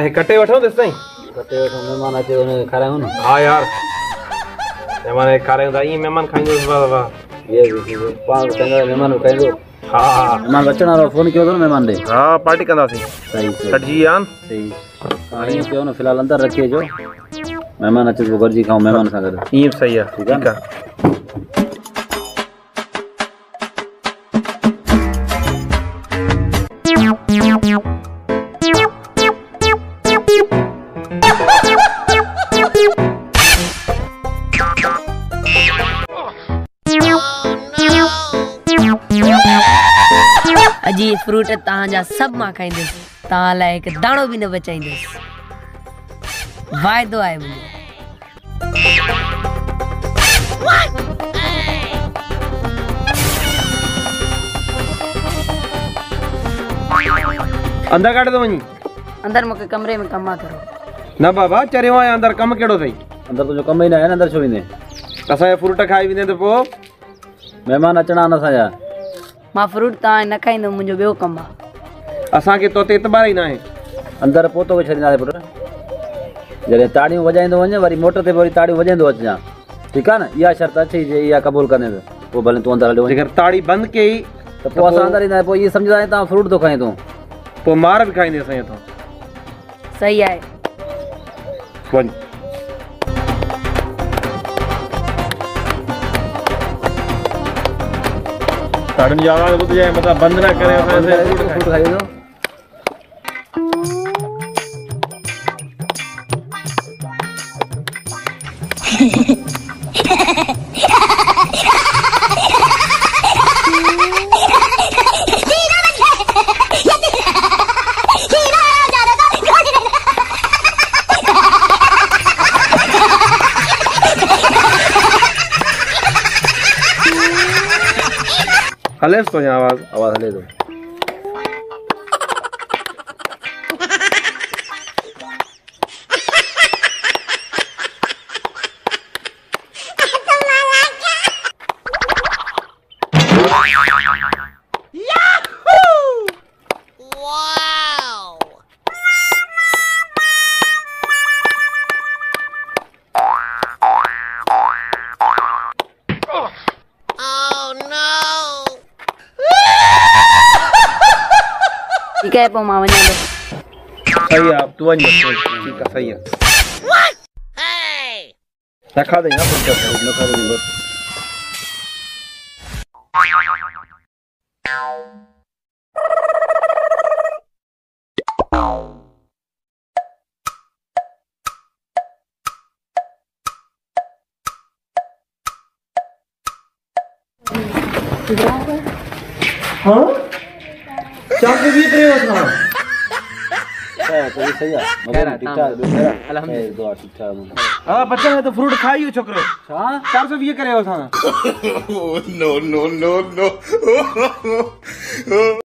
हे कटे वठो तेस ताईं कटे वठो मेहमान अचे उन खारायूं न। हाँ यार मेहमान खारायूं था ई मेहमान खाईंदो वाह ये पाण खाईंदो मेहमान खाईंदो। हाँ मेहमान अचण वारो फोन कयो अथव मेहमान ॾे। हाँ पार्टी कंदासीं सही सटजी आन सही हाणे ईअं कयो न फ़िलहाल अंदरि रखी अचो मेहमान अचे पोइ गॾिजी खाऊं मेहमान सां गॾु। ईअं सही आहे ठीकु आहे। अजी फ्रूट तहां सब मां खाईंदुसि तहां लाइ हिकु दाणो बि न बचाईंदुसि वाइदो आहे मुंहिंजो। अंदर काटे तो वञी अंदर मूंखे कमरे में कमु आहे करो न बाबा चरियो आहे अंदर कमु कहिड़ो अथई अंदरि तुंहिंजो कमु ई न आहे न अंदरि छो ईंदे असांजा फ्रूट खाई वेंदे त पोइ महिमान अचणा आहिनि असांजा। मां फ्रूट तव्हां न खाईंदुमि मुंहिंजो ॿियो कमु आहे। असांखे तो ते एतबार ई न आहे अंदरि पोतो खे छॾींदासीं पुटु जॾहिं ताड़ियूं वॼाईंदो वञे वरी मोटर ते वरी ताड़ियूं वॼाईंदो अचिजां ठीकु आहे न। इहा शर्त अचे जे इहा क़बूल कंदे त पोइ भले तूं अंदरि हलियो वञे। जेकर ताड़ी बंदि कई त पोइ असां अंदरि ईंदा पोइ इहे सम्झंदा तव्हां फ्रूट थो खाईं तूं पोइ मार बि खाईंदे असांजे तो सही आहे वञ ताड़ियुनि जी आवाज़ ॿुधिजांइ मतिलबु बंदि न करे असांजे फ्रूट खाई वञो। हलेस तो आवाज़ हले थो ठीक है पोइ मां वञां थो। सही आहे तूं वञ ठीक आहे सही आहे न खाधई न कुझु न खाधई बस हाँ चाकू भी करे हो ना सही है मगर ठीक ठाक अल्हम्दुलिल्लाह दुआ ठीक ठाक हां बच्चा है तो फ्रूट खाइयो छोकरो हां 420 करे हो सा नो नो नो नो